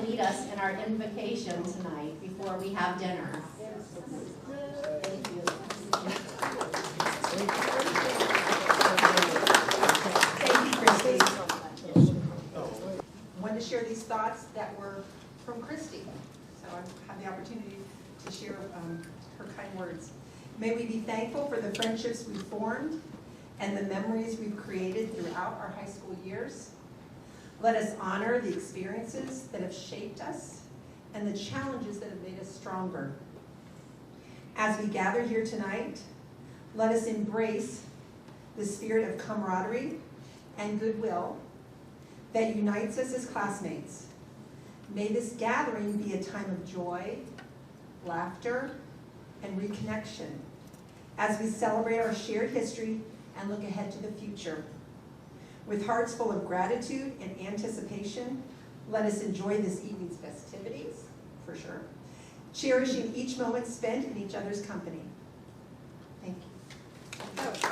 lead us in our invocation tonight before we have dinner. Thank you. Thank you, Christy. I wanted to share these thoughts that were from Christy. So I had the opportunity to share her kind words. May we be thankful for the friendships we've formed and the memories we've created throughout our high school years. Let us honor the experiences that have shaped us and the challenges that have made us stronger. As we gather here tonight, let us embrace the spirit of camaraderie and goodwill that unites us as classmates. May this gathering be a time of joy, laughter, and reconnection as we celebrate our shared history and look ahead to the future. With hearts full of gratitude and anticipation, let us enjoy this evening's festivities, for sure, cherishing each moment spent in each other's company. Thank you.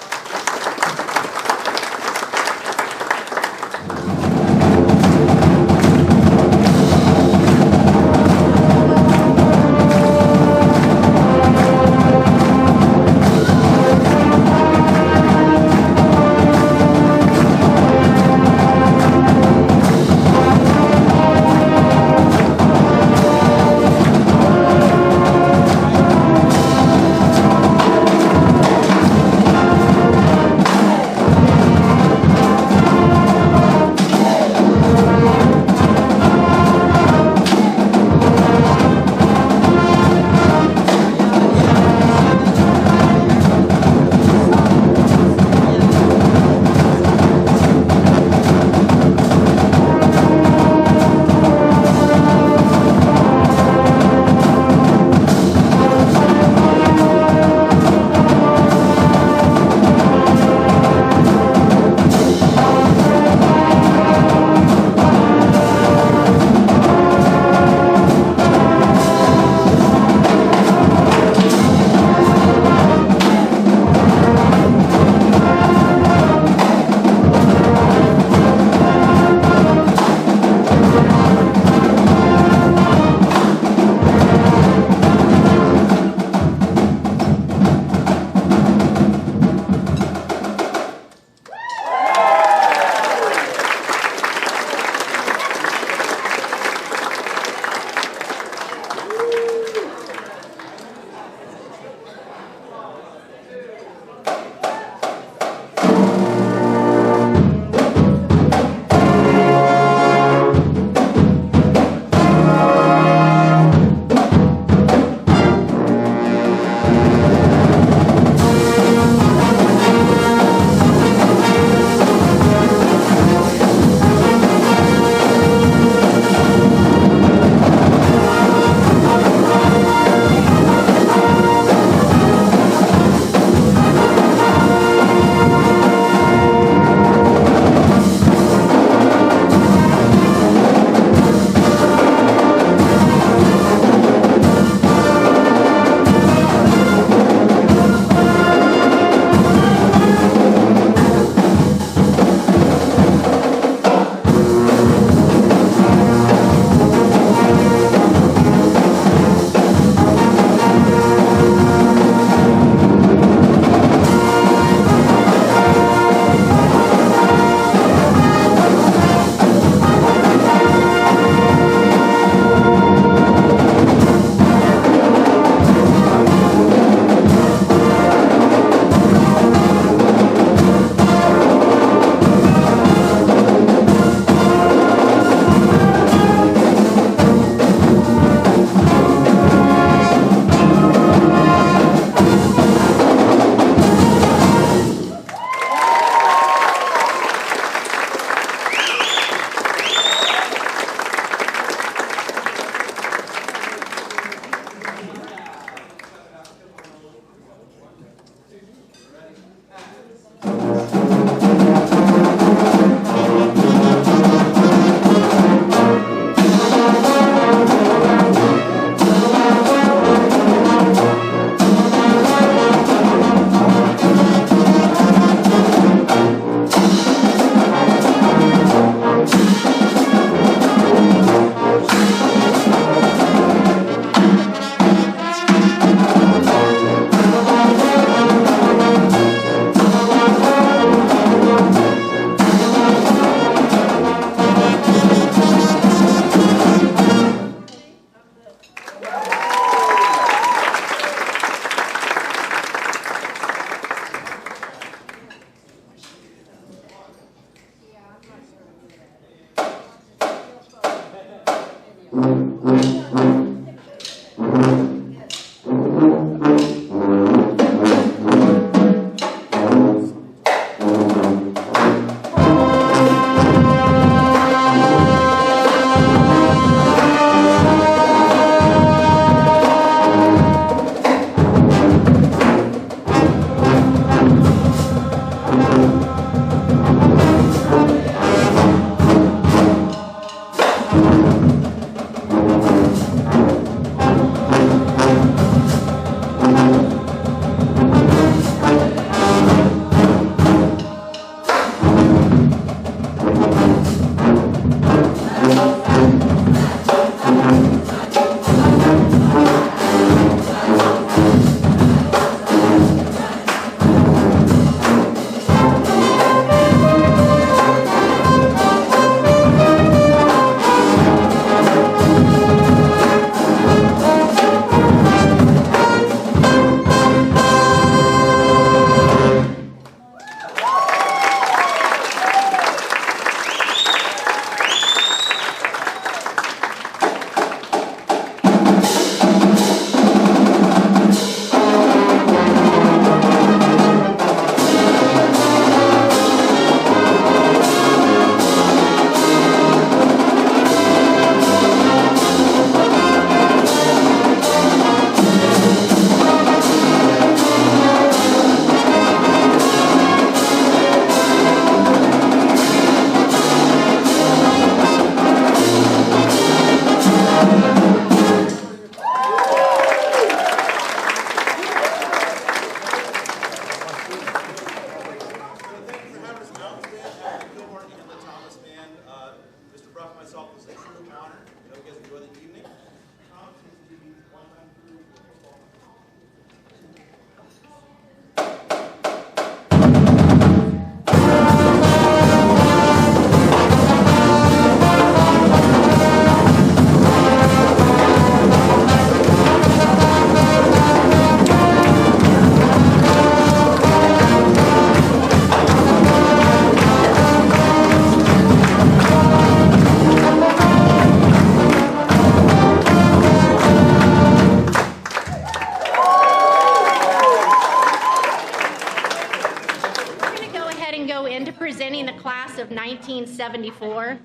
1974.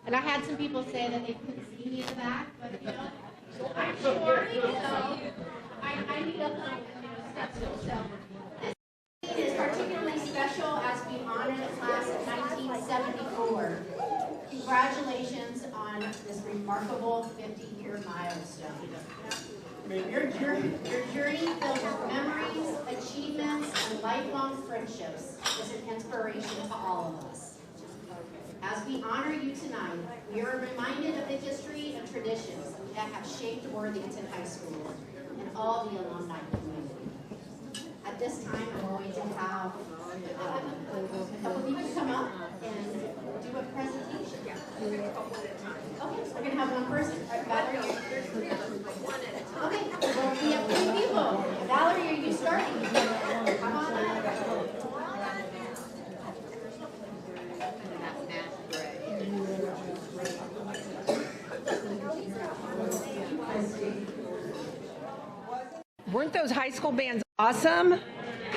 And I had some people say that they couldn't see me in the back, but I'm short, so I need a little step stool. So this evening is particularly special as we honor the class of 1974. Congratulations on this remarkable 50-year milestone. Your journey filled with memories, achievements, and lifelong friendships is an inspiration to all of us. As we honor you tonight, we are reminded of the history and traditions that have shaped Worthington High School and all the alumni community. At this time, I'm going to have a couple people come up and do a presentation. Okay, we're going to have one person. Valerie, okay, well, we have 2 people. Valerie, are you starting? Come on up. Weren't those high school bands awesome?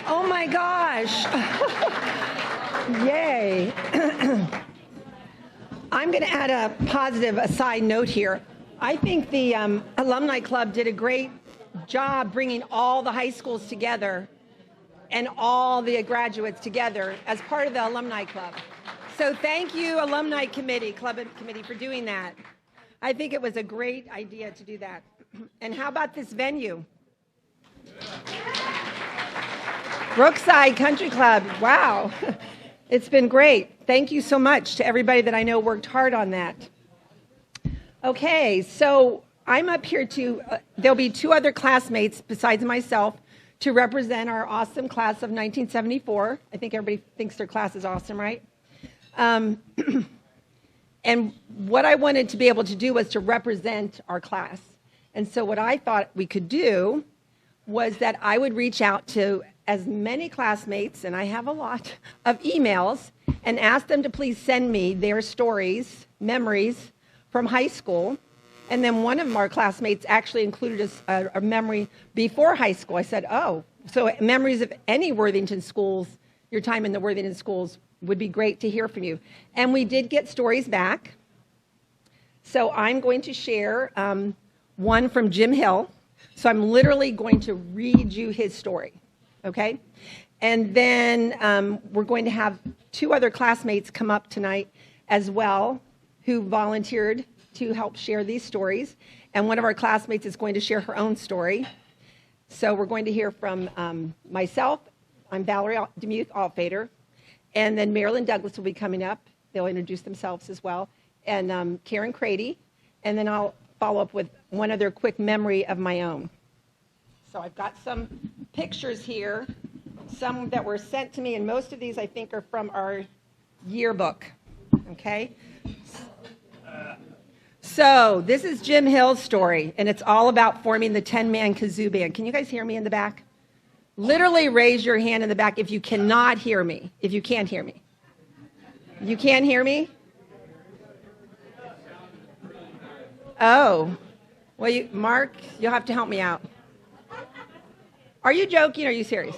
Oh my gosh. Yay. I'm going to add a positive aside note here. I think the Alumni Club did a great job bringing all the high schools together and all the graduates together as part of the Alumni Club. So thank you, Alumni Committee, Club Committee, for doing that. I think it was a great idea to do that. And how about this venue? Brookside Country Club. Wow. It's been great. Thank you so much to everybody that I know worked hard on that. Okay, so I'm up here to, there'll be 2 other classmates besides myself to represent our awesome class of 1974. I think everybody thinks their class is awesome, right? And what I wanted to be able to do was to represent our class. And so what I thought we could do was that I would reach out to as many classmates, and I have a lot, of emails, and ask them to please send me their stories, memories from high school. And then one of our classmates actually included a memory before high school. I said, oh, so memories of any Worthington schools, your time in the Worthington schools, would be great to hear from you. And we did get stories back. So I'm going to share one from Jim Hill. So I'm literally going to read you his story, okay? And then we're going to have 2 other classmates come up tonight as well who volunteered to help share these stories. And one of our classmates is going to share her own story. So we're going to hear from myself. I'm Valerie Demuth-Altfader. And then Marilyn Douglas will be coming up. They'll introduce themselves as well. And Karen Crady. And then I'll follow up with one other quick memory of my own. So I've got some pictures here, some that were sent to me, and most of these I think are from our yearbook, okay? So this is Jim Hill's story, and it's all about forming the 10-man kazoo band. Can you guys hear me in the back? Literally raise your hand in the back if you cannot hear me, if you can't hear me. You can't hear me? Oh, well, Mark, you'll have to help me out. Are you joking or are you serious?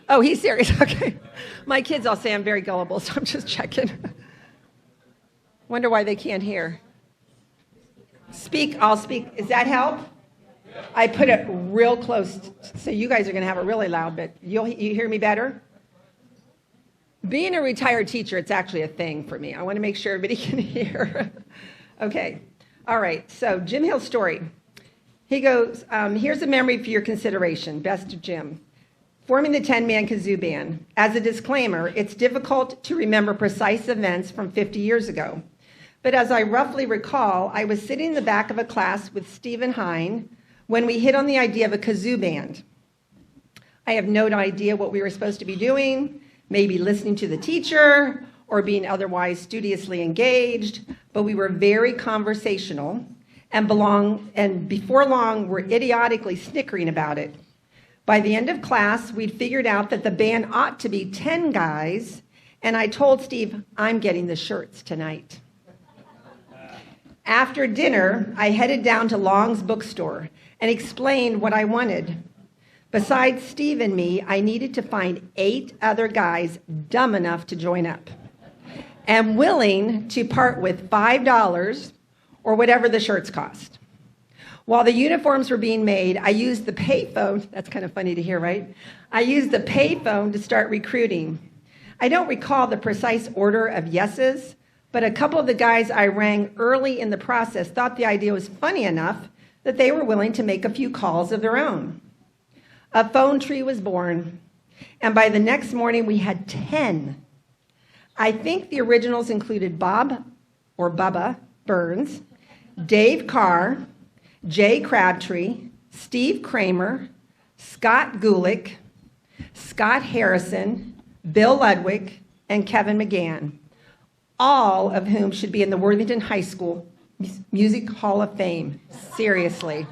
Oh, he's serious, okay. My kids all say I'm very gullible, so I'm just checking. Wonder why they can't hear. Speak, I'll speak. Does that help? I put it real close, so you guys are going to have it really loud, but you hear me better? Being a retired teacher, it's actually a thing for me. I want to make sure everybody can hear. Okay. All right, so Jim Hill's story. He goes, here's a memory for your consideration. Best of Jim. Forming the 10-man kazoo band. As a disclaimer, it's difficult to remember precise events from 50 years ago. But as I roughly recall, I was sitting in the back of a class with Stephen Hine when we hit on the idea of a kazoo band. I have no idea what we were supposed to be doing, maybe listening to the teacher or being otherwise studiously engaged, but we were very conversational and before long, we're idiotically snickering about it. By the end of class, we'd figured out that the band ought to be 10 guys, and I told Steve, I'm getting the shirts tonight. After dinner, I headed down to Long's bookstore and explained what I wanted. Besides Steve and me, I needed to find 8 other guys dumb enough to join up. am willing to part with $5 or whatever the shirts cost. While the uniforms were being made, I used the payphone. That's kind of funny to hear, right? I used the payphone to start recruiting. I don't recall the precise order of yeses, but a couple of the guys I rang early in the process thought the idea was funny enough that they were willing to make a few calls of their own. A phone tree was born, and by the next morning we had 10. I think the originals included Bob, or Bubba, Burns, Dave Carr, Jay Crabtree, Steve Kramer, Scott Gulick, Scott Harrison, Bill Ludwig, and Kevin McGann, all of whom should be in the Worthington High School Music Hall of Fame. Seriously.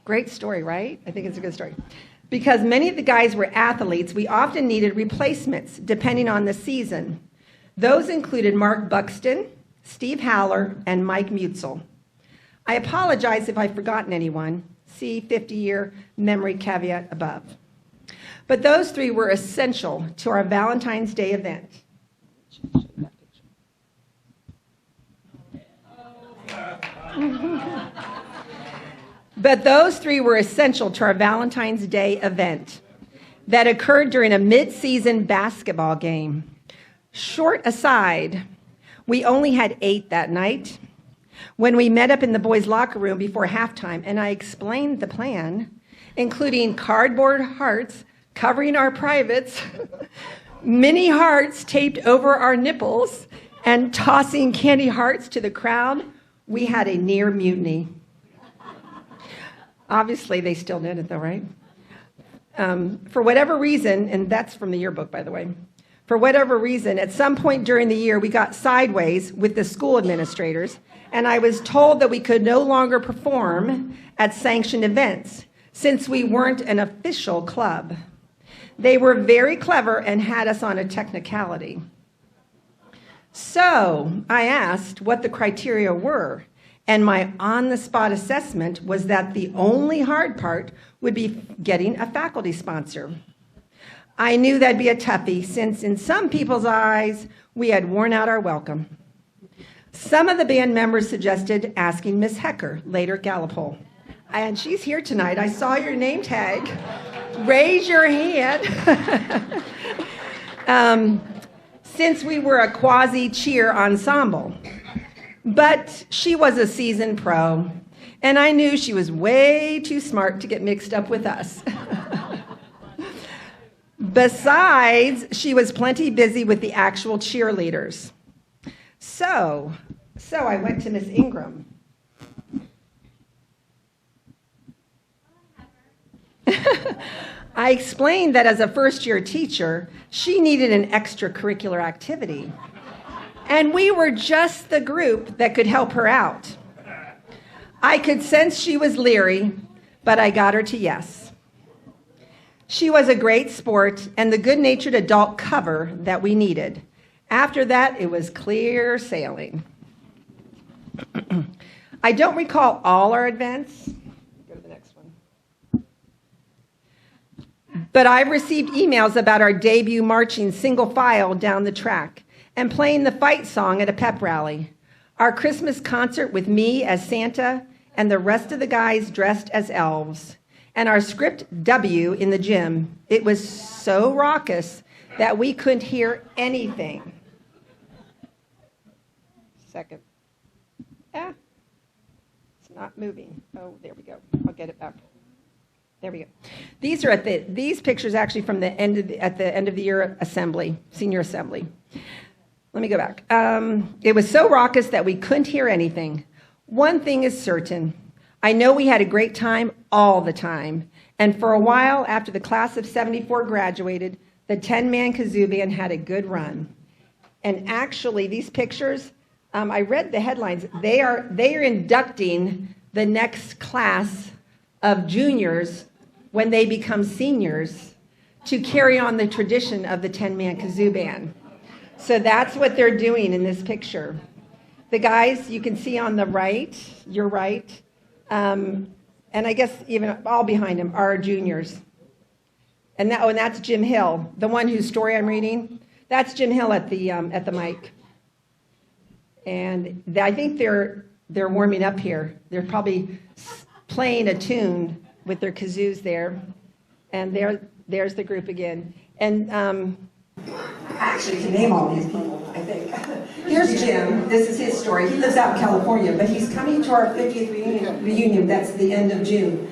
Great story, right? I think it's a good story. Because many of the guys were athletes, we often needed replacements depending on the season. Those included Mark Buxton, Steve Haller, and Mike Mutzel. I apologize if I've forgotten anyone. See 50-year memory caveat above. But those three were essential to our Valentine's Day event. But those three were essential to our Valentine's Day event that occurred during a mid-season basketball game. Short aside, we only had 8 that night when we met up in the boys' locker room before halftime, and I explained the plan, including cardboard hearts covering our privates, mini hearts taped over our nipples, and tossing candy hearts to the crowd. We had a near mutiny. Obviously, they still did it though, right? For whatever reason, and that's from the yearbook, by the way, for whatever reason, at some point during the year, we got sideways with the school administrators, and I was told that we could no longer perform at sanctioned events since we weren't an official club. They were very clever and had us on a technicality. So I asked what the criteria were, and my on-the-spot assessment was that the only hard part would be getting a faculty sponsor. I knew that'd be a toughie, since in some people's eyes, we had worn out our welcome. Some of the band members suggested asking Miss Hecker, later Gallipole. And she's here tonight. I saw your name tag. Raise your hand. Since we were a quasi-cheer ensemble. But she was a seasoned pro, and I knew she was way too smart to get mixed up with us. Besides, she was plenty busy with the actual cheerleaders. So I went to Miss Ingram. I explained that as a first-year teacher, she needed an extracurricular activity. And we were just the group that could help her out. I could sense she was leery, but I got her to yes. She was a great sport and the good-natured adult cover that we needed. After that, it was clear sailing. I don't recall all our events. Go to the next one. But I've received emails about our debut marching single file down the track and playing the fight song at a pep rally, our Christmas concert with me as Santa and the rest of the guys dressed as elves, and our script W in the gym. It was so raucous that we couldn't hear anything. Second. Yeah, it's not moving. Oh, there we go. I'll get it back. There we go. These are these pictures actually from the end of at the end of the year assembly, senior assembly. Let me go back. It was so raucous that we couldn't hear anything. One thing is certain. I know we had a great time all the time. And for a while after the class of 74 graduated, the 10-man kazoo band had a good run. And actually, these pictures, I read the headlines. They are inducting the next class of juniors when they become seniors to carry on the tradition of the 10-man kazoo band. So that's what they're doing in this picture. The guys you can see on the right, your right, and I guess even all behind him are juniors. And that's Jim Hill, the one whose story I'm reading. That's Jim Hill at the mic. And I think they're warming up here. They're probably playing a tune with their kazoos there. And there's the group again. And I actually can name all these people, I think. Here's Jim. This is his story. He lives out in California, but he's coming to our 50th reunion. That's the end of June.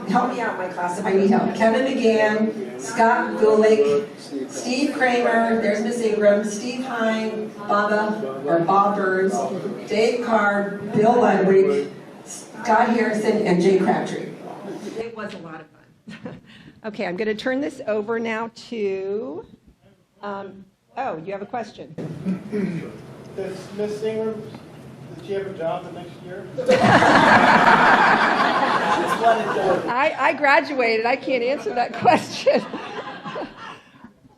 Help me out, my class, if I need help. Kevin McGann, Scott Gulick, Steve Kramer, there's Miss Ingram, Steve Hine, Bob Burns, Dave Carr, Bill Ludwig, Scott Harrison, and Jay Crabtree. It was a lot of fun. Okay, I'm going to turn this over now to, oh, you have a question. Does Miss Ingram, does she have a job the next year? I graduated. I can't answer that question.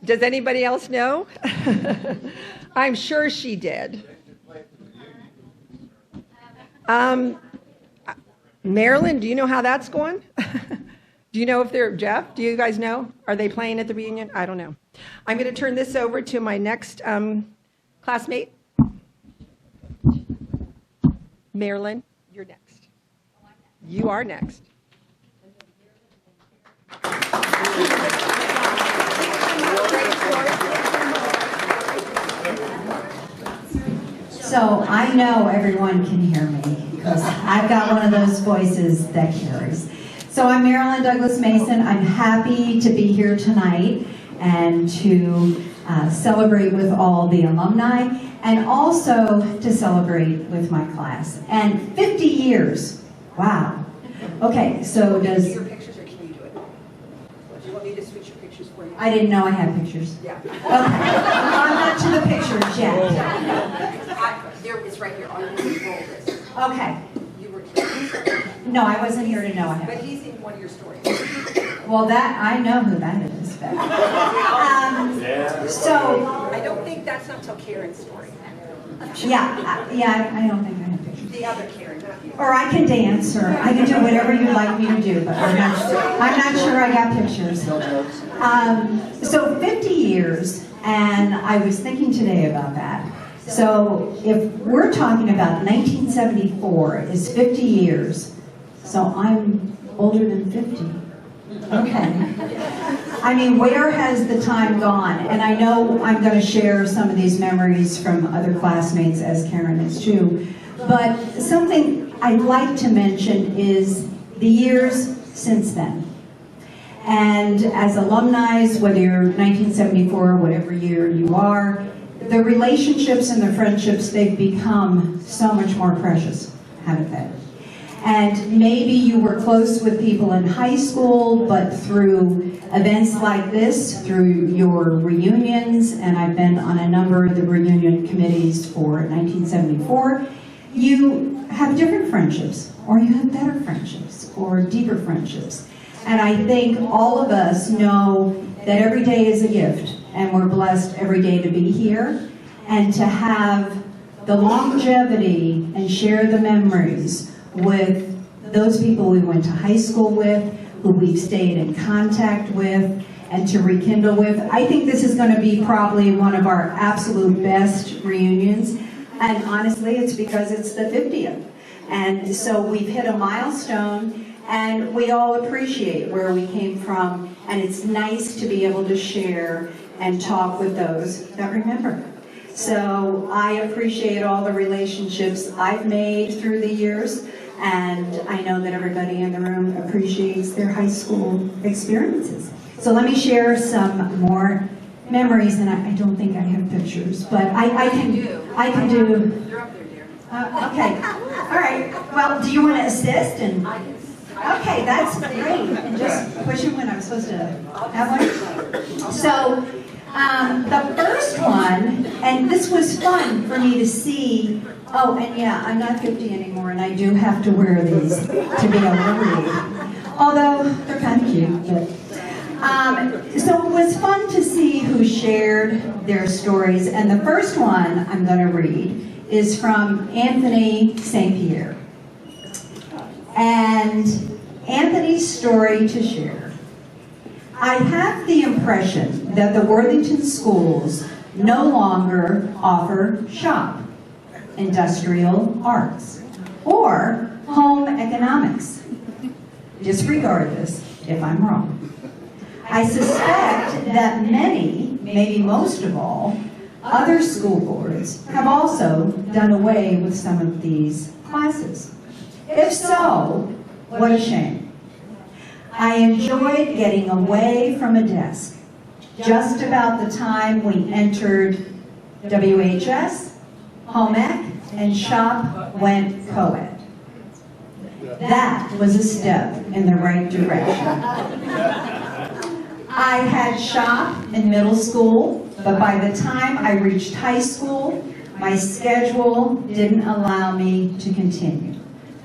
Does anybody else know? I'm sure she did. Marilyn, do you know how that's going? Do you know if they're, Jeff, do you guys know? Are they playing at the reunion? I don't know. I'm going to turn this over to my next classmate. Marilyn, you're next. You are next. So I know everyone can hear me because I've got one of those voices that carries. So I'm Marilyn Douglas Mason. I'm happy to be here tonight and to celebrate with all the alumni and also to celebrate with my class. And 50 years, wow. Okay, so does... Your pictures, or can you do it? Do you want me to switch your pictures for you? I didn't know I had pictures. Yeah. Okay, I'm not to the pictures yet. It's right here. I'm going to roll this. Okay. You were here. No, I wasn't here to know I had. But he's in one of your stories. Well, that, I know who that is. So... I don't think that's not till Karen's story. Yeah, I don't think I have pictures. The other Karen, not you. Or I can dance, or I can do whatever you'd like me to do, but I'm not sure I got pictures. So 50 years, and I was thinking today about that. So if we're talking about 1974 is 50 years, so I'm older than 50. Okay. I mean, where has the time gone? And I know I'm going to share some of these memories from other classmates, as Karen is too. But something I'd like to mention is the years since then. And as alumni, whether you're 1974 or whatever year you are, the relationships and the friendships, they've become so much more precious, haven't they? And maybe you were close with people in high school, but through events like this, through your reunions, and I've been on a number of the reunion committees for 1974, you have different friendships, or you have better friendships, or deeper friendships. And I think all of us know that every day is a gift, and we're blessed every day to be here, and to have the longevity and share the memories with those people we went to high school with, who we've stayed in contact with, and to rekindle with. I think this is going to be probably one of our absolute best reunions, and honestly, it's because it's the 50th. And so we've hit a milestone, and we all appreciate where we came from, and it's nice to be able to share and talk with those that remember. So I appreciate all the relationships I've made through the years, and I know that everybody in the room appreciates their high school experiences. So let me share some more memories, and I don't think I have pictures, but I can do. They're up there, dear. Okay, all right. Well, do you want to assist? And okay, that's great. And just push it when I'm supposed to have one. So the first one, and this was fun for me to see. Oh, and yeah, I'm not 50 anymore, and I do have to wear these to be able to read. Although they're kind of cute, but. So it was fun to see who shared their stories, and the first one I'm going to read is from Anthony St. Pierre. And Anthony's story to share. I have the impression that the Worthington schools no longer offer shop, industrial arts, or home economics. Disregard this if I'm wrong. I suspect that many, maybe most of all, other school boards have also done away with some of these classes. If so, what a shame. I enjoyed getting away from a desk just about the time we entered WHS, home ec, and shop went co-ed. That was a step in the right direction. I had shop in middle school, but by the time I reached high school, my schedule didn't allow me to continue,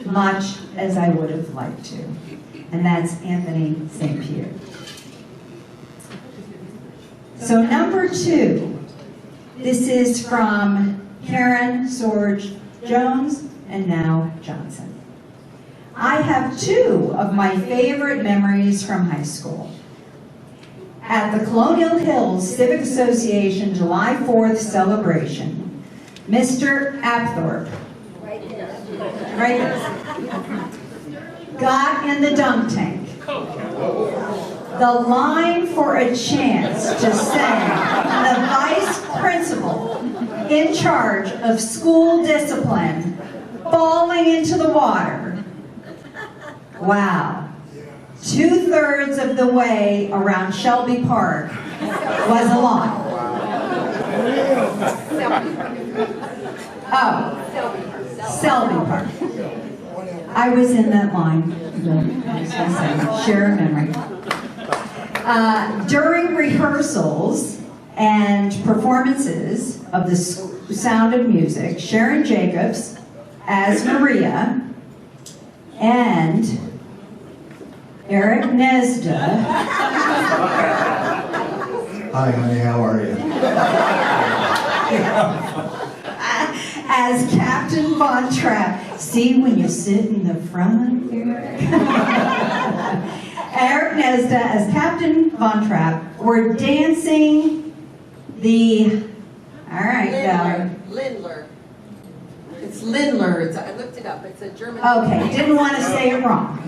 much as I would have liked to. And that's Anthony St. Pierre. So number 2, this is from Karen Sorge Jones and now Johnson. I have 2 of my favorite memories from high school. At the Colonial Hills Civic Association July 4th celebration, Mr. Apthorpe, right here, got in the dunk tank. The line for a chance to send the vice principal in charge of school discipline falling into the water. Wow. 2/3 of the way around Shelby Park was a line. Oh, Selby Park. I was in that line. Share a memory. During rehearsals and performances of the Sound of Music, Sharon Jacobs as Maria and Eric Nesda. Hi, honey, how are you? As Captain Von Trapp. See when you sit in the front, Eric? Eric Nesda as Captain Von Trapp were dancing the, all right, Lindler. It's Lindler. I looked it up. It's a German. okay, didn't want to say it wrong.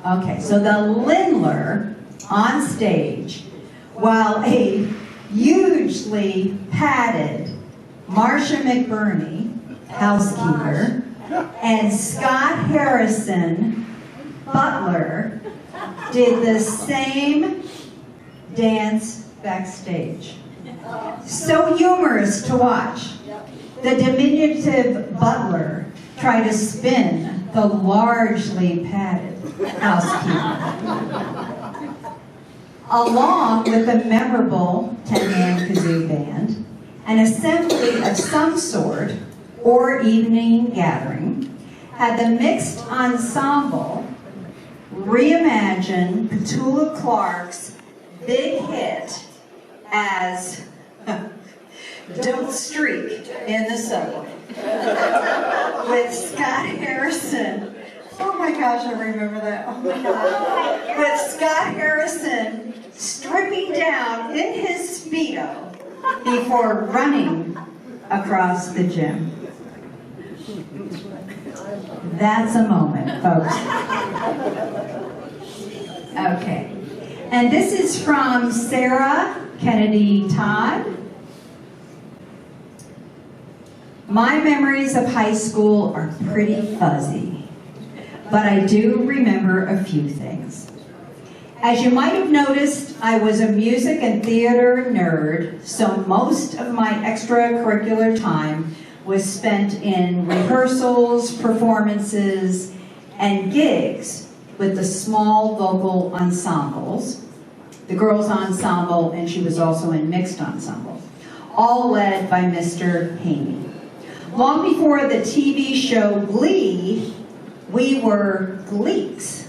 Okay, so the Lindler on stage, while a hugely padded Marcia McBurney, housekeeper, and Scott Harrison, butler, did the same dance backstage. So humorous to watch. The diminutive butler tried to spin the largely padded housekeeper. Along with the memorable 10-man kazoo band, an assembly of some sort or evening gathering had the mixed ensemble reimagine Petula Clark's big hit as Don't Streak in the Subway with Scott Harrison. Oh my gosh, I remember that. Oh my God. With Scott Harrison stripping down in his Speedo before running across the gym. That's a moment, folks. Okay. And this is from Sarah Kennedy Todd. My memories of high school are pretty fuzzy, but I do remember a few things. As you might have noticed, I was a music and theater nerd, so most of my extracurricular time was spent in rehearsals, performances, and gigs with the small vocal ensembles, the girls' ensemble, and she was also in mixed ensemble, all led by Mr. Haney. Long before the TV show Glee, we were Gleeks,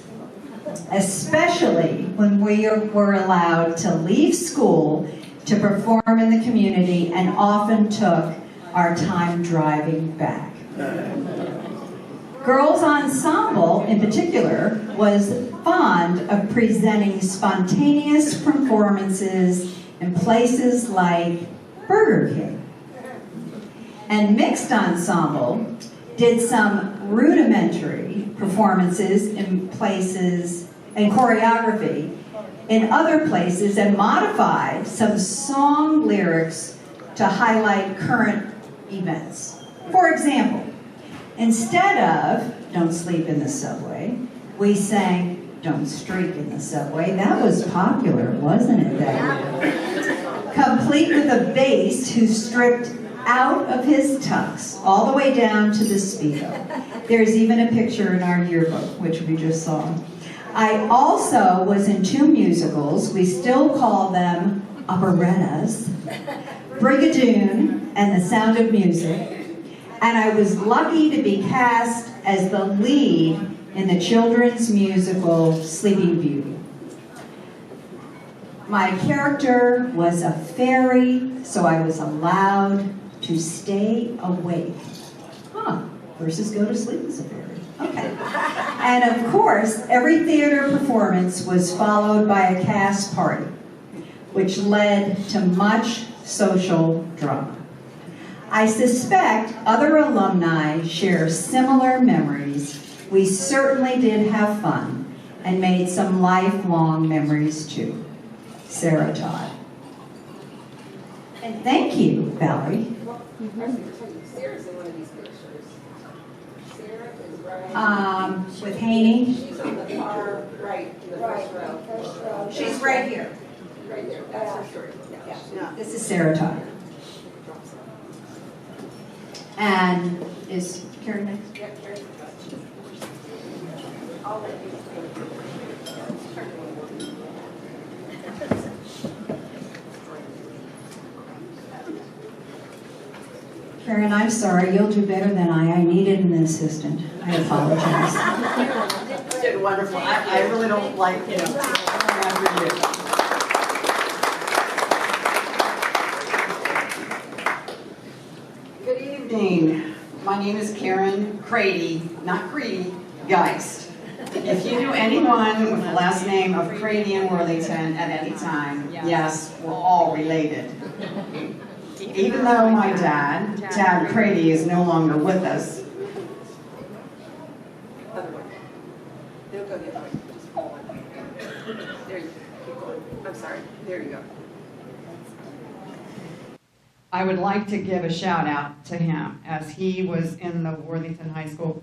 especially when we were allowed to leave school to perform in the community and often took our time driving back. Girls Ensemble, in particular, was fond of presenting spontaneous performances in places like Burger King. And Mixed Ensemble did some rudimentary performances in places, and choreography in other places, and modified some song lyrics to highlight current events. For example, instead of "Don't Sleep in the Subway," we sang "Don't Streak in the Subway." That was popular, wasn't it, that year? Complete with a bass who stripped out of his tux all the way down to the Speedo. There's even a picture in our yearbook, which we just saw. I also was in 2 musicals. We still call them operettas, Brigadoon and The Sound of Music. And I was lucky to be cast as the lead in the children's musical Sleeping Beauty. My character was a fairy, so I was allowed to stay awake. Versus go to sleep as a fairy. Okay. And of course, every theater performance was followed by a cast party, which led to much social drama. I suspect other alumni share similar memories. We certainly did have fun and made some lifelong memories too. Sarah Todd. And thank you, Valerie. Sarah's in one of these pictures. Sarah is right. With Haney. She's on the far right, in the first row. She's right here. Right there, that's her shirt. Yeah. This is Sarah Todd. And is Karen next? Yeah, very good. I'll let you. Karen, I'm sorry, you'll do better than I needed an assistant. I apologize. You did wonderful. I really don't like, after you. Good evening. My name is Karen Crady, not Creedy, Geist. If you knew anyone with the last name of Crady and Worthington at any time, yes, we're all related. Even though my dad, Tad Crady, is no longer with us. Other way. Don't go the other way. Just pull it. There you go. Keep going. I'm sorry. There you go. I would like to give a shout out to him, as he was in the Worthington High School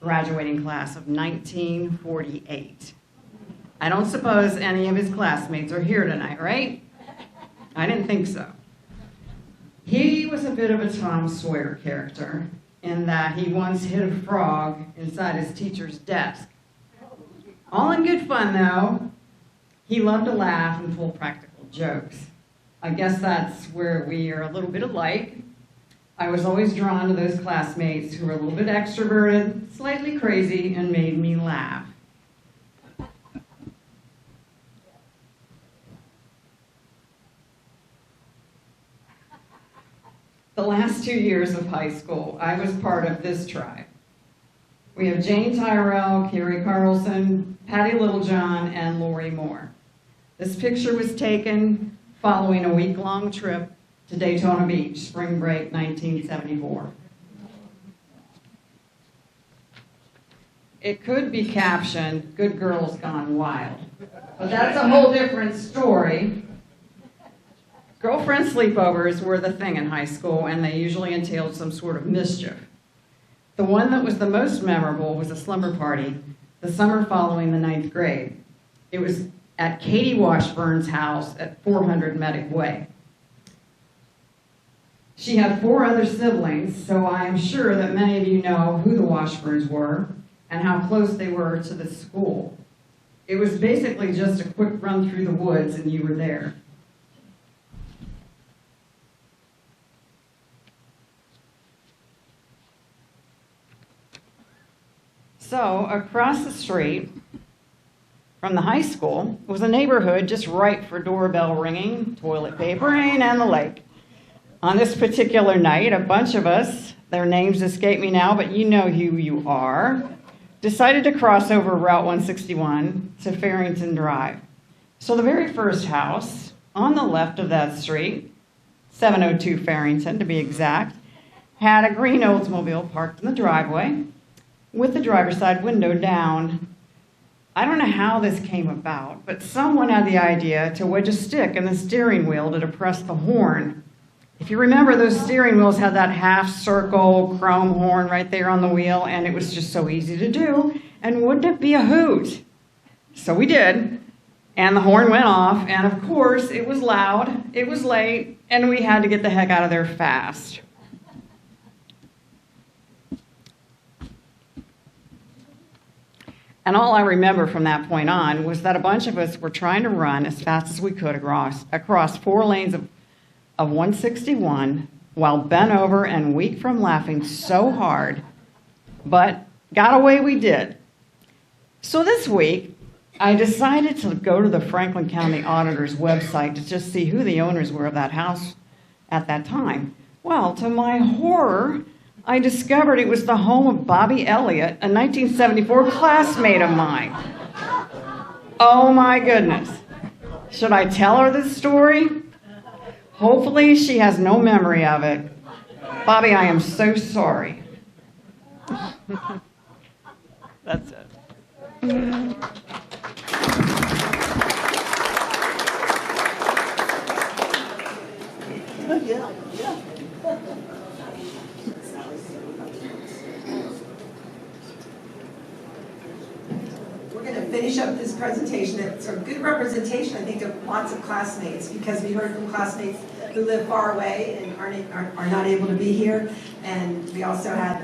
graduating class of 1948. I don't suppose any of his classmates are here tonight, right? I didn't think so. He was a bit of a Tom Sawyer character in that he once hid a frog inside his teacher's desk. All in good fun, though. He loved to laugh and pull practical jokes. I guess that's where we are a little bit alike. I was always drawn to those classmates who were a little bit extroverted, slightly crazy, and made me laugh. The last 2 years of high school, I was part of this tribe. We have Jane Tyrell, Carrie Carlson, Patty Littlejohn, and Lori Moore. This picture was taken following a week-long trip to Daytona Beach, spring break 1974. It could be captioned, "Good Girls Gone Wild," but that's a whole different story. Girlfriend sleepovers were the thing in high school, and they usually entailed some sort of mischief. The one that was the most memorable was a slumber party the summer following the 9th grade. It was at Katie Washburn's house at 400 Medic Way. She had 4 other siblings, so I am sure that many of you know who the Washburns were and how close they were to the school. It was basically just a quick run through the woods and you were there. So across the street from the high school was a neighborhood just right for doorbell ringing, toilet papering, and the like. On this particular night, a bunch of us their names escape me now, but you know who you are, decided to cross over Route 161 to Farrington Drive. So the very first house on the left of that street, 702 Farrington to be exact, had a green Oldsmobile parked in the driveway with the driver's side window down. I don't know how this came about, but someone had the idea to wedge a stick in the steering wheel to depress the horn. If you remember, those steering wheels had that half-circle chrome horn right there on the wheel, and it was just so easy to do, and wouldn't it be a hoot? So we did, and the horn went off, and of course, it was loud, it was late, and we had to get the heck out of there fast. And all I remember from that point on was that a bunch of us were trying to run as fast as we could across 4 lanes of 161 while bent over and weak from laughing so hard, but got away we did. So this week, I decided to go to the Franklin County Auditor's website to just see who the owners were of that house at that time. Well, to my horror, I discovered it was the home of Bobby Elliott, a 1974 classmate of mine. Oh my goodness. Should I tell her this story? Hopefully she has no memory of it. Bobby, I am so sorry. That's it. We're going to finish up this presentation. It's a good representation, I think, of lots of classmates, because we heard from classmates who live far away and are not able to be here. And we also had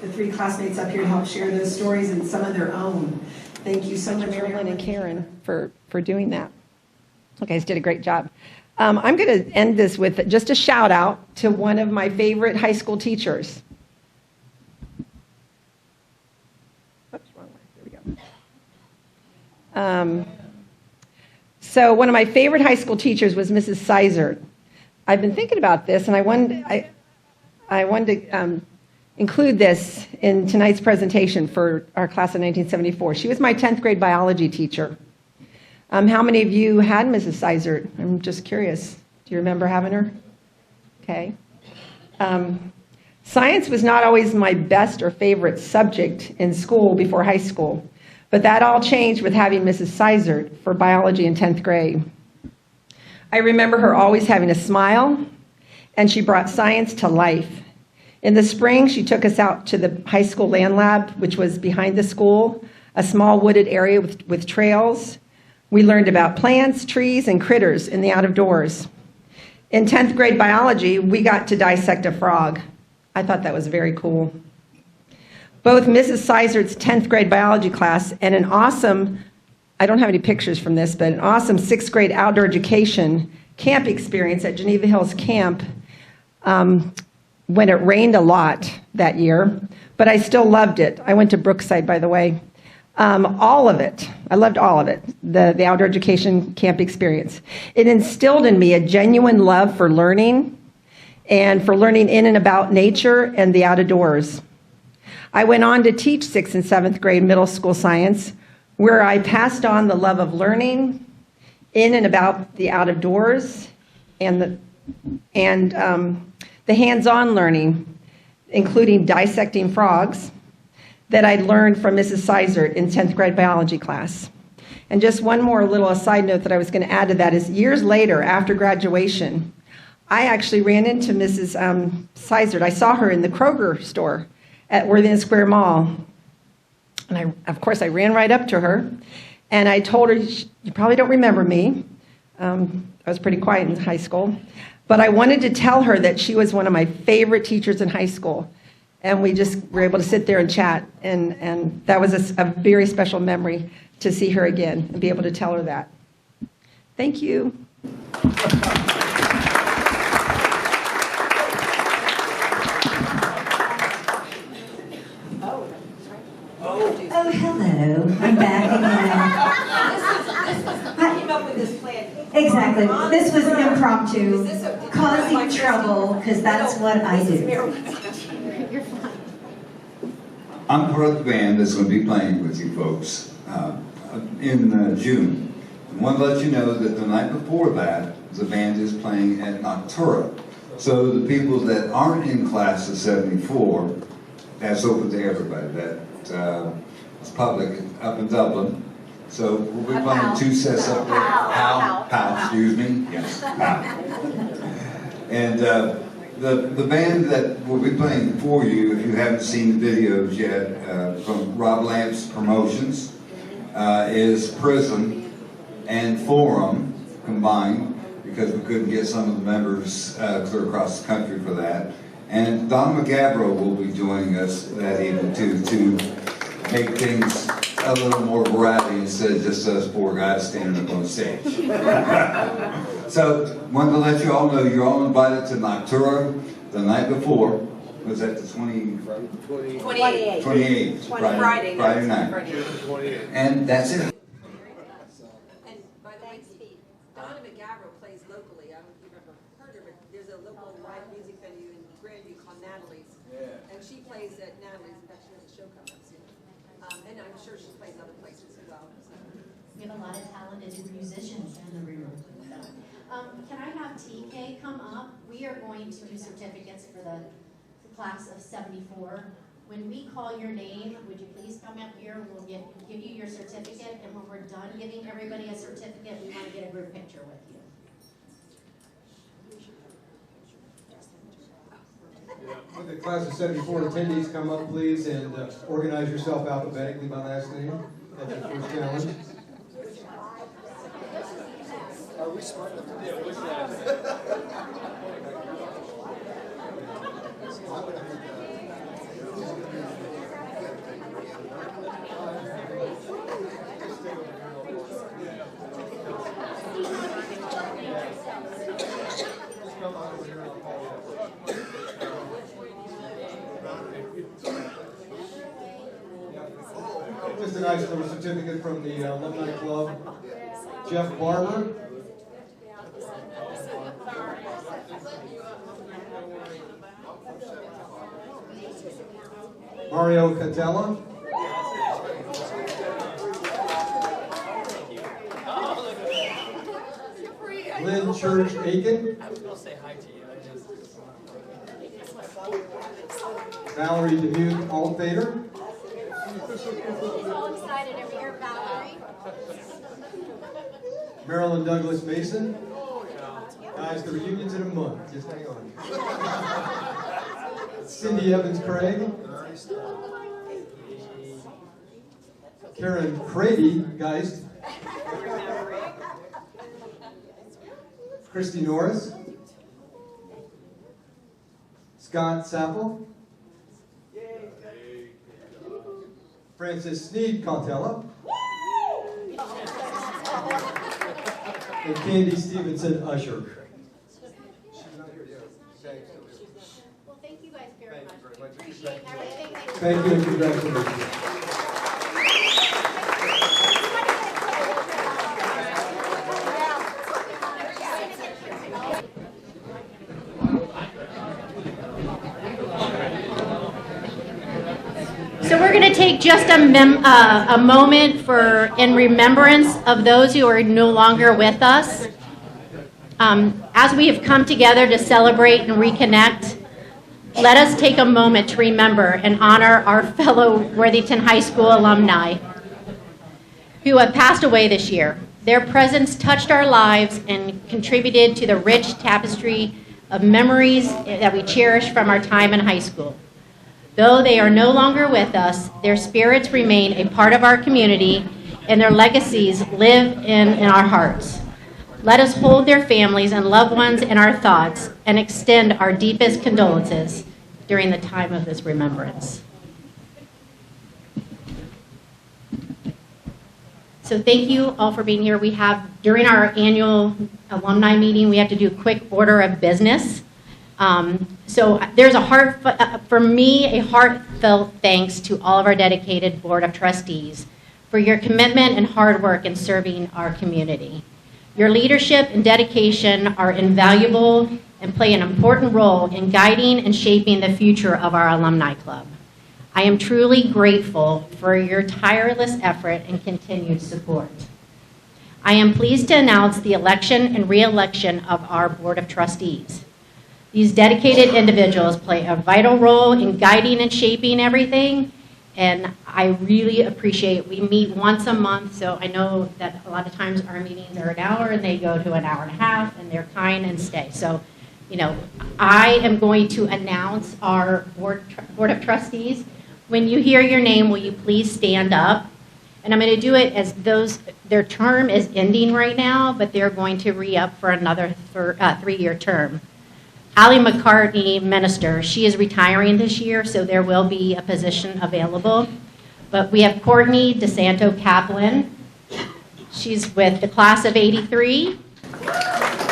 the 3 classmates up here to help share those stories and some of their own. Thank you so much, Marilyn and Karen, for doing that. You guys did a great job. I'm going to end this with just a shout out to one of my favorite high school teachers. Oops, wrong way. There we go. So one of my favorite high school teachers was Mrs. Sizert. I've been thinking about this, and I wanted to include this in tonight's presentation for our class of 1974. She was my 10th grade biology teacher. How many of you had Mrs. Sizert? I'm just curious. Do you remember having her? Okay. Science was not always my best or favorite subject in school before high school, but that all changed with having Mrs. Sizert for biology in 10th grade. I remember her always having a smile, and she brought science to life. In the spring, she took us out to the high school land lab, which was behind the school, a small wooded area with trails. We learned about plants, trees, and critters in the out of doors. In 10th grade biology, we got to dissect a frog. I thought that was very cool. Both Mrs. Sizert's 10th grade biology class and an awesome, I don't have any pictures from this, but an awesome 6th grade outdoor education camp experience at Geneva Hills Camp when it rained a lot that year, but I still loved it. I went to Brookside, by the way. All of it. I loved all of it, the outdoor education camp experience. It instilled in me a genuine love for learning and for learning in and about nature and the out of doors. I went on to teach 6th and 7th grade middle school science, where I passed on the love of learning in and about the out of doors and the hands-on learning, including dissecting frogs, that I'd learned from Mrs. Sizert in 10th grade biology class. And just one more little aside note that I was going to add to that is years later, after graduation, I actually ran into Mrs. Sizert. I saw her in the Kroger store at Worthington Square Mall. And of course, I ran right up to her, and I told her, you probably don't remember me. I was pretty quiet in high school. But I wanted to tell her that she was one of my favorite teachers in high school. And we just were able to sit there and chat, and that was a very special memory to see her again and be able to tell her that. Thank you. Oh, hello. I'm back again. I came up with this plan. Exactly. This was impromptu, causing trouble, because that's what I do. I'm part of the band that's going to be playing with you folks in June. I want to let you know that the night before that, the band is playing at Noctura. So the people that aren't in class of 74, that's open to everybody. It's public up in Dublin. So we'll be playing 2 sets up there. Pow, excuse me. Yes, pow. And the band that will be playing for you, if you haven't seen the videos yet, from Rob Lamps Promotions, is Prism and Forum combined, because we couldn't get some of the members clear across the country for that. And Don McGavro will be joining us that evening too, to make things a little more variety instead of just us 4 guys standing up on stage. So, wanted to let you all know you're all invited to Noctura the night before. Was that the 28th? Friday night. And that's it. And by the way, Donna McGavro plays locally. I don't know if you've ever heard her, but there's a local live music venue in Grandview called Natalie's. And she plays at Natalie's. In fact, she has a show coming up soon. And I'm sure she plays other places as well. So. We have a lot of talented musicians in the room. Can I have TK come up? We are going to do certificates for the class of 74. When we call your name, would you please come up here? We'll give you your certificate, and when we're done giving everybody a certificate, we want to get a group picture with you. Would the class of 74 attendees come up, please, and organize yourself alphabetically by last name? That's your first challenge. Are we smart enough to do Just a nice little certificate from the Alumni Club. Jeff Barber. Mario Catella. Lynn Church Aiken. I was going to say hi to you. Valerie Demuth Altfader. So excited over here, Valerie. Marilyn Douglas Mason. Guys, the reunion's in a month. Just hang on. Cindy Evans Craig. Karen Crady, guys. Christy Norris. Scott Sappel. Francis Sneed Cautella. And Candy Stevenson Usher. Well, thank you guys very much. Appreciate everything. Thank you and congratulations. So we're going to take just a moment in remembrance of those who are no longer with us. As we have come together to celebrate and reconnect, let us take a moment to remember and honor our fellow Worthington High School alumni who have passed away this year. Their presence touched our lives and contributed to the rich tapestry of memories that we cherish from our time in high school. Though they are no longer with us, their spirits remain a part of our community, and their legacies live in our hearts. Let us hold their families and loved ones in our thoughts and extend our deepest condolences during the time of this remembrance. So thank you all for being here. We have, during our annual alumni meeting, we have to do a quick order of business. So there's for me, a heartfelt thanks to all of our dedicated Board of Trustees for your commitment and hard work in serving our community. Your leadership and dedication are invaluable and play an important role in guiding and shaping the future of our alumni club. I am truly grateful for your tireless effort and continued support. I am pleased to announce the election and re-election of our Board of Trustees. These dedicated individuals play a vital role in guiding and shaping everything, and I really appreciate it. We meet once a month, so I know that a lot of times our meetings are an hour and they go to an hour and a half, and they're kind and stay. So, you know, I am going to announce our Board of Trustees. When you hear your name, will you please stand up? And I'm going to do it as their term is ending right now, but they're going to re-up for another 3-year term. Allie McCartney, minister, she is retiring this year, so there will be a position available. But we have Courtney DeSanto Kaplan. She's with the class of 83.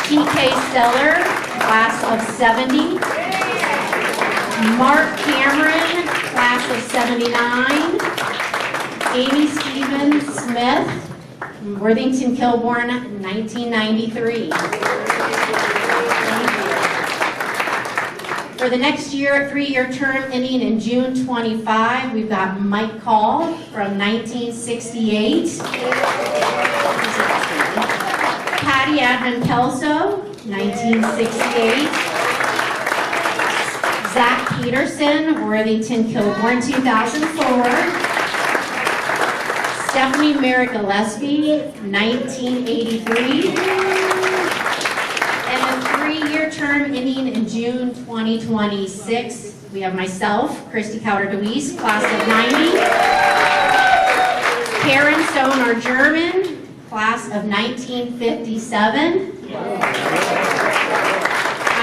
T.K. Seller, class of 70. Mark Cameron, class of 79. Amy Stevens Smith, Worthington Kilbourne, 1993. For the next year, 3-year term ending in June 25, we've got Mike Call from 1968. Patty Admin Kelso, 1968. Zach Peterson, Worthington Kilbourne, 2004. Stephanie Merrick Gillespie, 1983. And a 3-year term ending in June 2026. We have myself, Christy Cowder-DeWeese, class of 90. Karen Sonar German, class of 1957. I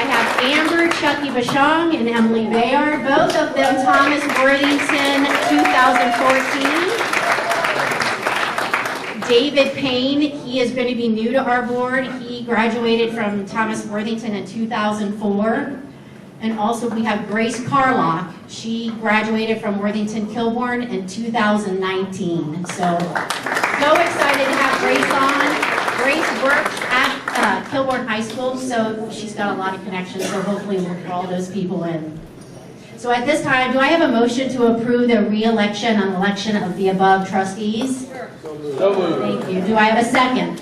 have Amber Chucky Bashong and Emily Bayard, both of them Thomas Worthington, 2014. David Payne, he is going to be new to our board. He graduated from Thomas Worthington in 2004. And also we have Grace Carlock. She graduated from Worthington Kilbourne in 2019. So excited to have Grace on. Grace works at Kilbourne High School, so she's got a lot of connections, so hopefully we'll draw those people in. So at this time, do I have a motion to approve the re-election and election of the above trustees? Thank you. Do I have a second?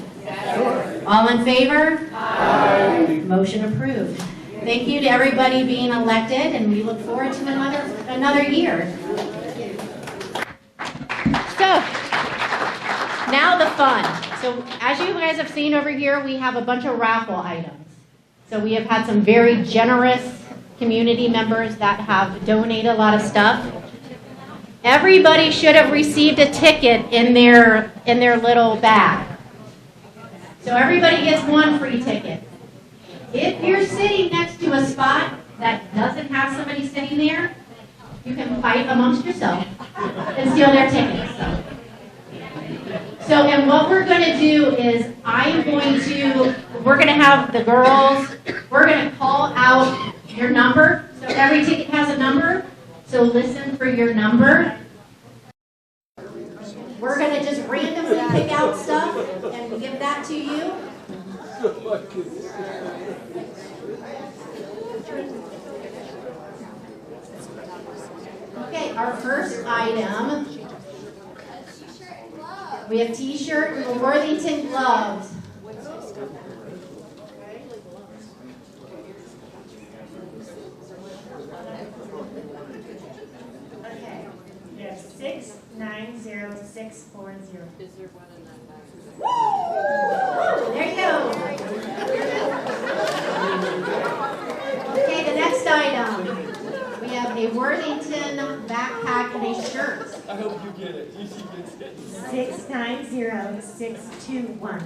All in favor? Aye. Motion approved. Thank you to everybody being elected, and we look forward to another year. So, now the fun. So, as you guys have seen over here, we have a bunch of raffle items. So we have had some very generous community members that have donated a lot of stuff. Everybody should have received a ticket in their little bag. So everybody gets one free ticket. If you're sitting next to a spot that doesn't have somebody sitting there, you can fight amongst yourself and steal their tickets. So, and what we're going to do is we're going to have the girls, we're going to call out your number. So every ticket has a number. So listen for your number. We're going to just randomly pick out stuff and give that to you. Okay, our first item, we have t-shirt and Worthington gloves. Okay, there's 690640. Is there one in that bag? There you go. Okay, the next item. We have a Worthington backpack and a shirt. I hope you get it. You should get it. 690621.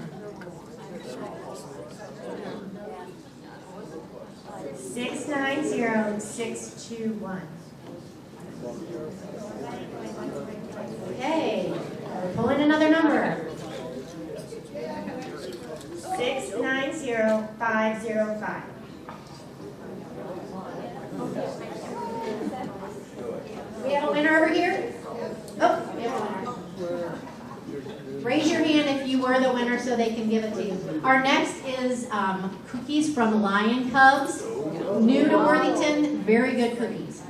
690621. Okay, we're pulling another number. 690505. We have a winner over here? Oh, we have a winner. Raise your hand if you were the winner so they can give it to you. Our next is cookies from Lion Cubs. New to Worthington, very good cookies.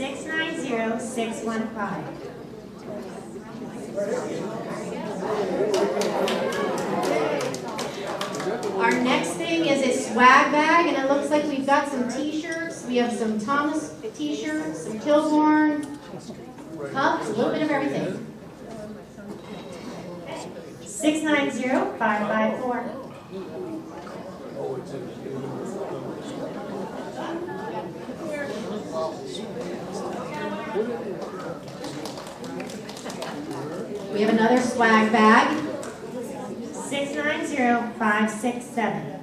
690-615. Our next thing is a swag bag, and it looks like we've got some t-shirts. We have some Thomas t-shirts, some Kilborn cups, a little bit of everything. 690-554. We have another swag bag. 690-567.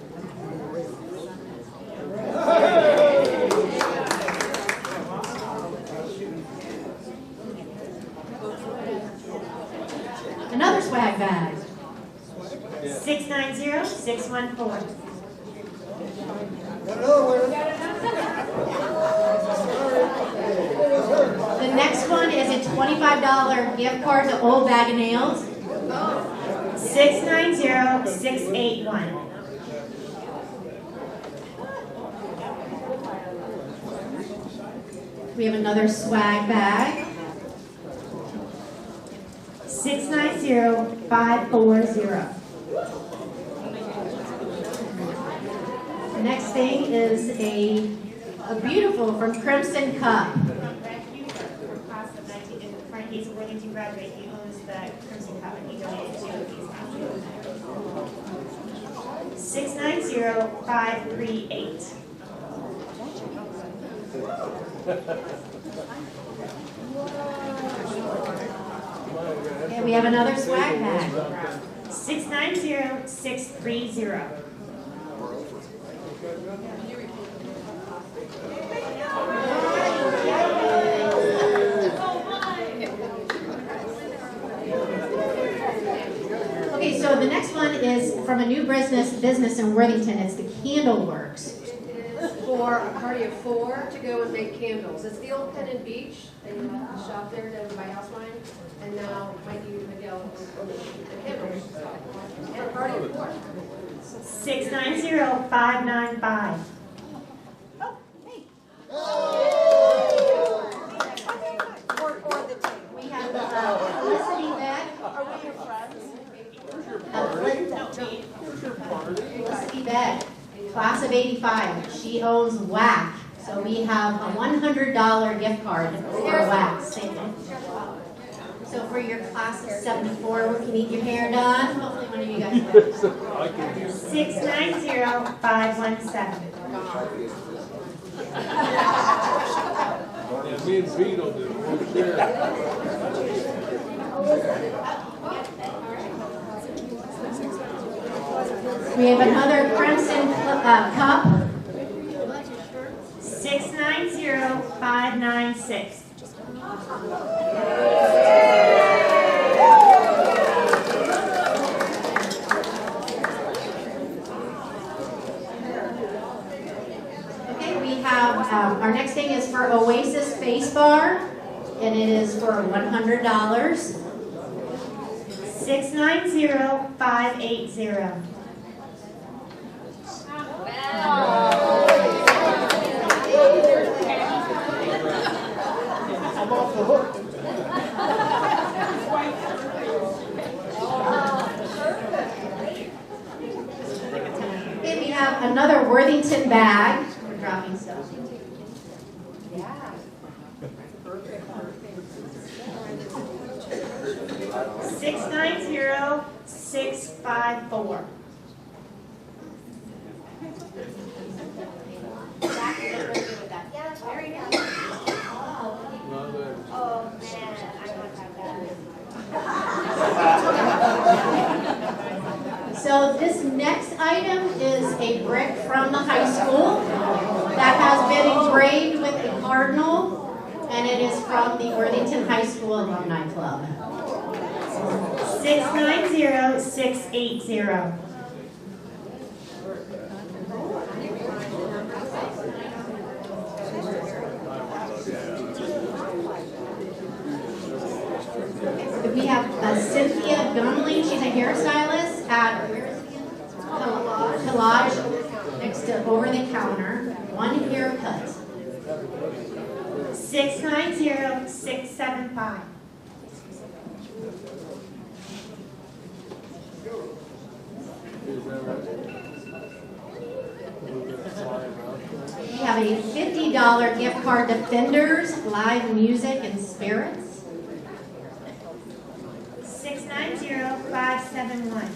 Another swag bag. 690-614. The next one is a $25 gift card to Old Bag of Nails. 690-681. We have another swag bag. 690-540. The next thing is a beautiful from Crimson Cup. Thank you for class of 19, and Frankie's a Worthington graduate. He owns the Crimson Cup, and he donated to these classes. 690-538. And we have another swag bag. 690-630. Okay, so the next one is from a new business in Worthington. It's the Candle Works. For a party of 4 to go and make candles. It's the old Pen and Beach. They have a shop there down by House Wine. And now Mikey Miguel is opening the candles. For a party of 4. 690-595. We have Felicity Beck. Are we your friends? Felicity Beck, class of '85. She owns WAC. So we have a $100 gift card for WAC. So for your class of '74, we can get your hair done. Hopefully one of you guys will. 690-517. Yeah, me and Pete will do it. We'll share. We have another Crimson cup. 690-596. Okay, we have our next thing is for Oasis Face Bar, and it is for $100. 690-580. I'm off the hook. Okay, we have another Worthington bag. We're dropping stuff. Yeah. 690-654. Yeah, that's very nice. Oh, man, I want to have that. So this next item is a brick from the high school that has been engraved with a cardinal, and it is from the Worthington High School Alumni Club. 690-680. We have Cynthia Gumling. She's a hairstylist at Collage next to over the counter. One haircut. 690-675. We have a $50 gift card to Fenders, Live Music and Spirits. 690-571.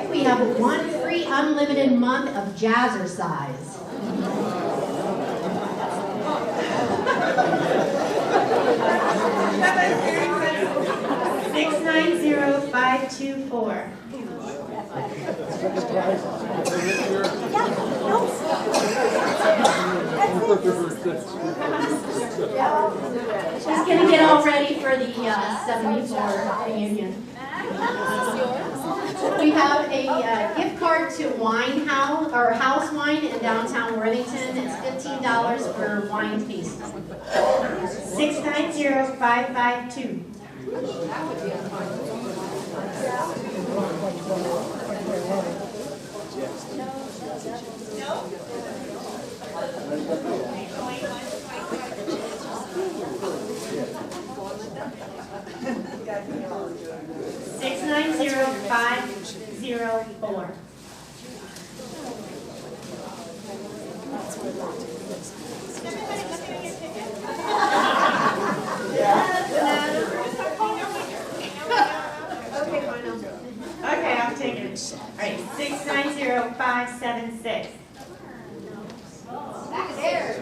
We have one free unlimited month of Jazzercise. 690-524. She's going to get all ready for the 74 reunion. We have a gift card to Wine House, or House Wine in downtown Worthington. It's $15 for wine tasting. 690-552. Six 690-504. Okay, I'm taking it. All right, 690-576. Back there.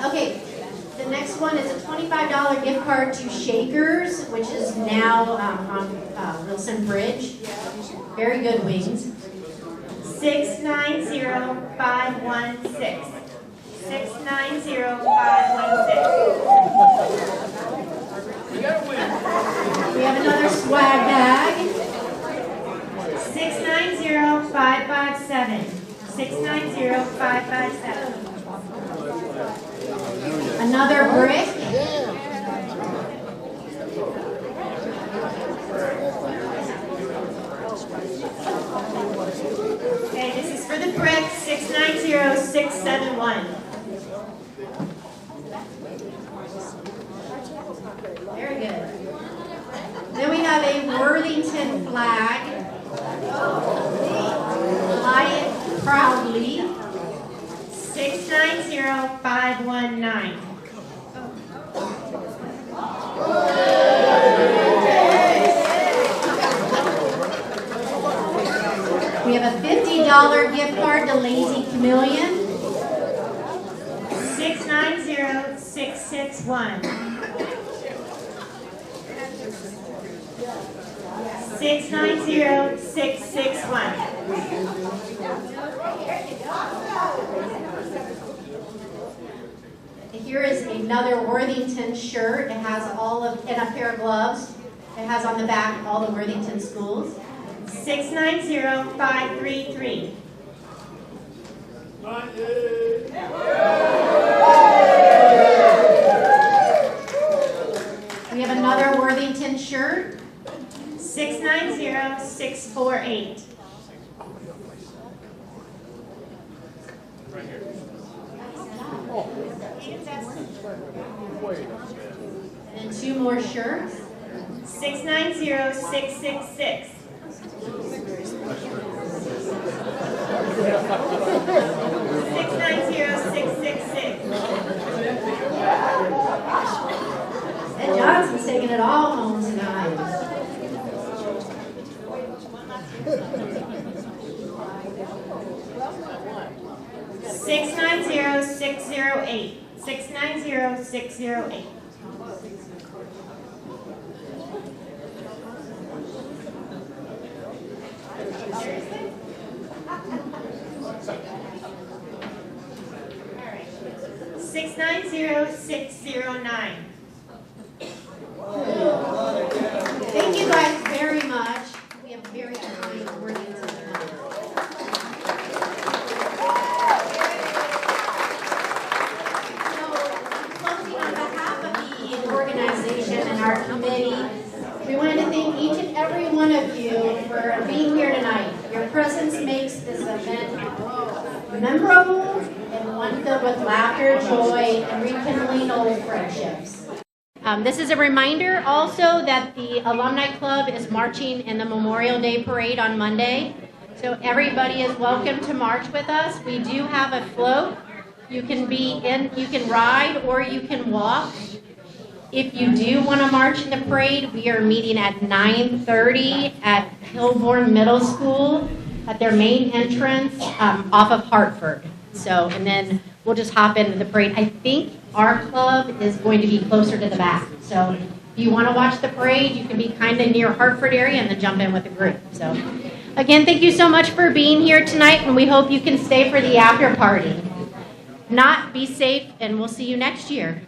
Okay, the next one is a $25 gift card to Shakers, which is now on Wilson Bridge. Very good wings. 690-516. 690-516. We have another swag bag. 690-557. 690-557. Another brick. Okay, this is for the brick, 690-671. Very good. Then we have a Worthington flag. Fly it proudly. 690-519. We have a $50 gift card to Lazy Chameleon. 690-661. 690-661. Here is another Worthington shirt. It has all of, and a pair of gloves. It has on the back all the Worthington schools. 690-533. We have another Worthington shirt. 690-648. And two more shirts. 690-666. 690-666. And Johnson's taking it all home tonight. Six 690-608. 690-608. Six 690-609. Thank you guys very much. We have very kind Worthington tonight. one of you for being here tonight. Your presence makes this event memorable and one filled with laughter, joy, and rekindling old friendships. This is a reminder also that the Alumni Club is marching in the Memorial Day Parade on Monday. So everybody is welcome to march with us. We do have a float. You can ride or you can walk. If you do want to march in the parade, we are meeting at 9:30 at Hillborn Middle School at their main entrance off of Hartford. So, and then we'll just hop into the parade. I think our club is going to be closer to the back. So if you want to watch the parade, you can be kind of near Hartford area and then jump in with the group. So again, thank you so much for being here tonight, and we hope you can stay for the after party. If not, be safe, and we'll see you next year.